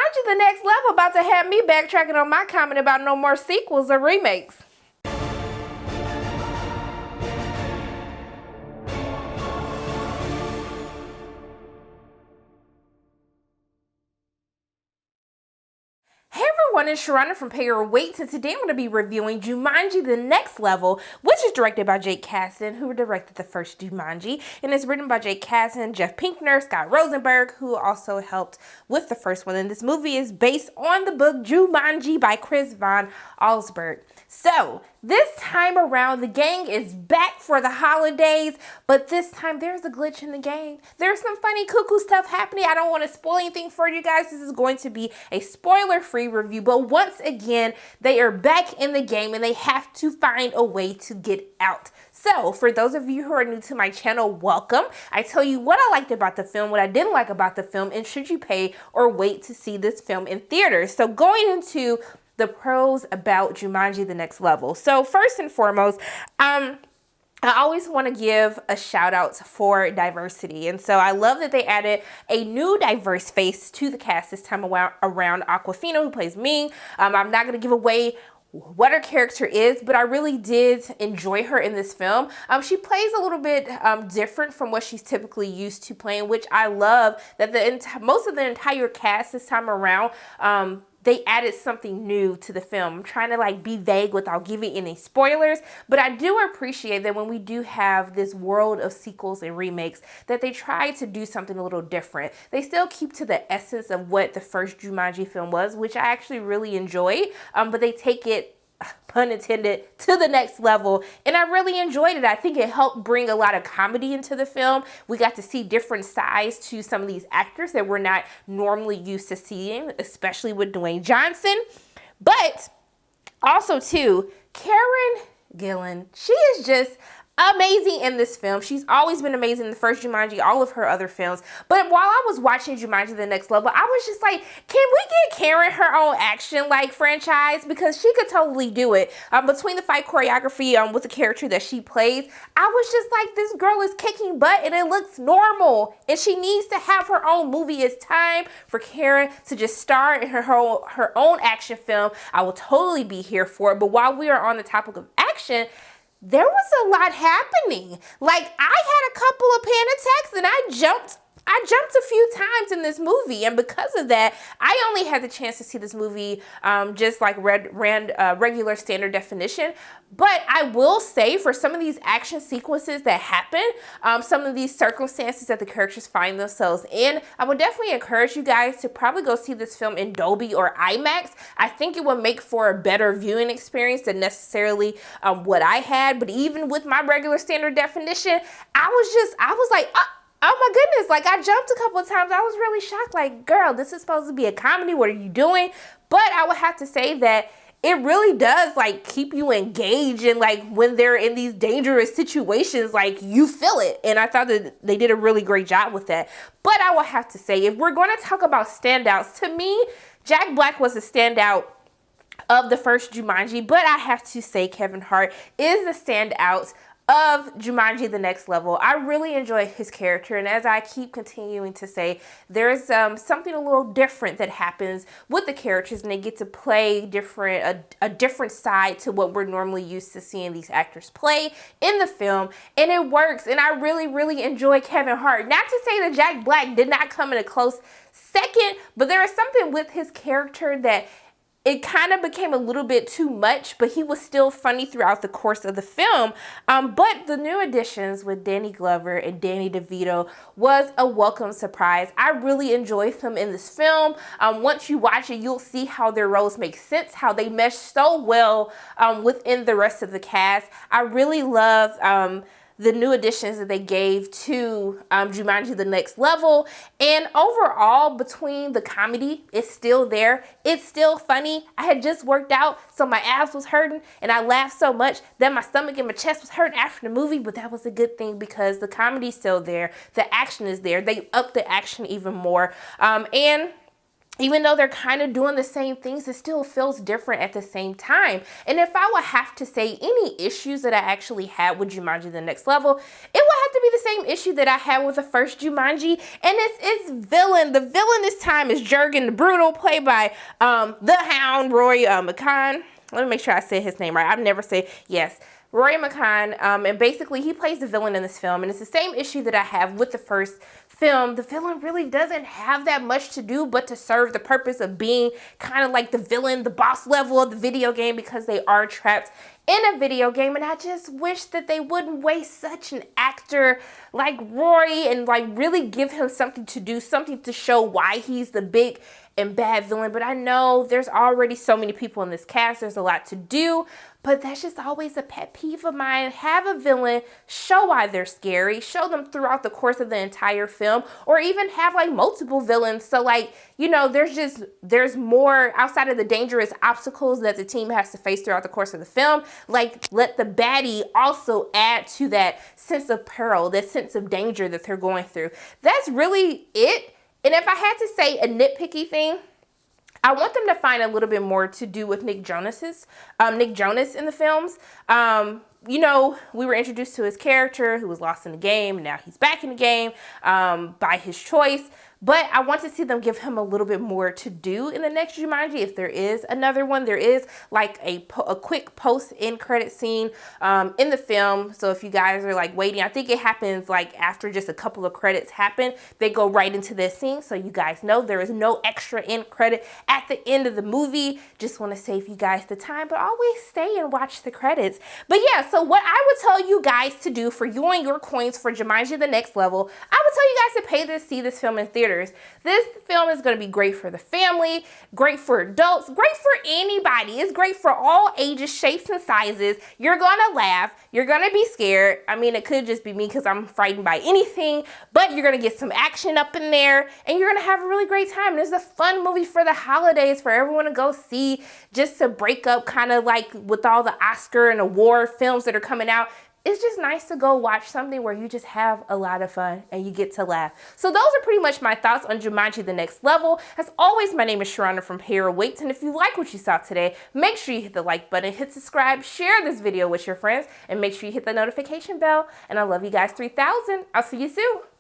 Jumanji the Next Level about to have me backtracking on my comment about no more sequels or remakes. Hey everyone, it's Sharana from Pay Your Weight, and today I'm going to be reviewing Jumanji The Next Level, which is directed by Jake Kasdan, who directed the first Jumanji, and it's written by Jake Kasdan, Jeff Pinkner, Scott Rosenberg, who also helped with the first one. And this movie is based on the book Jumanji by Chris Van Allsburg. So, this time around, the gang is back for the holidays, but this time there's a glitch in the game. There's some funny cuckoo stuff happening. I don't want to spoil anything for you guys. This is going to be a spoiler-free review, but once again, they are back in the game and they have to find a way to get out. So, for those of you who are new to my channel, welcome. I tell you what I liked about the film, what I didn't like about the film, and should you pay or wait to see this film in theaters. So, going into the pros about Jumanji The Next Level. So first and foremost, I always want to give a shout out for diversity. And so I love that they added a new diverse face to the cast this time around Awkwafina, who plays Ming. I'm not going to give away what her character is, but I really did enjoy her in this film. She plays a little bit different from what she's typically used to playing, which I love that most of the entire cast this time around, they added something new to the film. I'm trying to be vague without giving any spoilers, but I do appreciate that when we do have this world of sequels and remakes, that they try to do something a little different. They still keep to the essence of what the first Jumanji film was, which I actually really enjoyed, but they take it, pun intended, to the next level, and I really enjoyed it. I think it helped bring a lot of comedy into the film. We got to see different sides to some of these actors that we're not normally used to seeing, especially with Dwayne Johnson. But also too, Karen Gillan, she is just amazing in this film. She's always been amazing in the first Jumanji, all of her other films. But while I was watching Jumanji The Next Level, I was just like, can we get Karen her own action franchise? Because she could totally do it. Between the fight choreography with the character that she plays, I was just like, this girl is kicking butt and it looks normal. And she needs to have her own movie. It's time for Karen to just star in her own action film. I will totally be here for it. But while we are on the topic of action, there was a lot happening. I had a couple of panic attacks and I jumped a few times in this movie, and because of that, I only had the chance to see this movie just regular standard definition. But I will say, for some of these action sequences that happen, some of these circumstances that the characters find themselves in, I would definitely encourage you guys to probably go see this film in Dolby or IMAX. I think it would make for a better viewing experience than necessarily what I had. But even with my regular standard definition, I was like, oh my goodness, I jumped a couple of times. I was really shocked, girl, this is supposed to be a comedy. What are you doing? But I would have to say that it really does keep you engaged, and when they're in these dangerous situations, you feel it. And I thought that they did a really great job with that. But I will have to say, if we're going to talk about standouts, to me, Jack Black was a standout of the first Jumanji, but I have to say Kevin Hart is the standout of Jumanji The Next Level. I really enjoy his character, and as I keep continuing to say, there's something a little different that happens with the characters, and they get to play a different side to what we're normally used to seeing these actors play in the film, and it works. And I really, really enjoy Kevin Hart. Not to say that Jack Black did not come in a close second, but there is something with his character that it kind of became a little bit too much, but he was still funny throughout the course of the film. But the new additions with Danny Glover and Danny DeVito was a welcome surprise. I really enjoyed them in this film. Once you watch it, you'll see how their roles make sense, how they mesh so well within the rest of the cast. I really love the new additions that they gave to Jumanji The Next Level. And overall, between the comedy, it's still there. It's still funny. I had just worked out, so my abs was hurting, and I laughed so much that my stomach and my chest was hurting after the movie, but that was a good thing because the comedy's still there. The action is there. They upped the action even more. And even though they're kind of doing the same things, it still feels different at the same time. And if I would have to say any issues that I actually had with Jumanji The Next Level, it would have to be the same issue that I had with the first Jumanji, and it's villain. The villain this time is Jurgen the Brutal, played by the Hound, Roy McCann. Let me make sure I said his name right. I've never said, yes, Roy McCann, and basically he plays the villain in this film, and it's the same issue that I have with the first film. The villain really doesn't have that much to do but to serve the purpose of being kind of like the villain, the boss level of the video game, because they are trapped in a video game. And I just wish that they wouldn't waste such an actor like Roy and like really give him something to do, something to show why he's the big and bad villain. But I know there's already so many people in this cast, there's a lot to do, but that's just always a pet peeve of mine. Have a villain, show why they're scary, show them throughout the course of the entire film, or even have like multiple villains. So like, you know, there's more outside of the dangerous obstacles that the team has to face throughout the course of the film. Like, let the baddie also add to that sense of peril, that sense of danger that they're going through. That's really it. And if I had to say a nitpicky thing, I want them to find a little bit more to do with Nick Jonas in the films. You know, we were introduced to his character who was lost in the game, and now he's back in the game by his choice. But I want to see them give him a little bit more to do in the next Jumanji. If there is another one, there is like a quick post-end credit scene in the film. So if you guys are like waiting, I think it happens like after just a couple of credits happen, they go right into this scene. So you guys know there is no extra end credit at the end of the movie. Just want to save you guys the time, but always stay and watch the credits. But yeah, so what I would tell you guys to do for you and your coins for Jumanji The Next Level, I would tell you guys to pay to see this film in theaters. This film is going to be great for the family, great for adults, great for anybody. It's great for all ages, shapes, and sizes. You're going to laugh. You're going to be scared. I mean, it could just be me because I'm frightened by anything, but you're going to get some action up in there, and you're going to have a really great time. This is a fun movie for the holidays for everyone to go see, just to break up kind of like with all the Oscar and award films that are coming out. It's just nice to go watch something where you just have a lot of fun and you get to laugh. So those are pretty much my thoughts on Jumanji The Next Level. As always, my name is Sharona from Payroll Waits, and if you like what you saw today, make sure you hit the like button, hit subscribe, share this video with your friends, and make sure you hit the notification bell. And I love you guys 3000. I'll see you soon.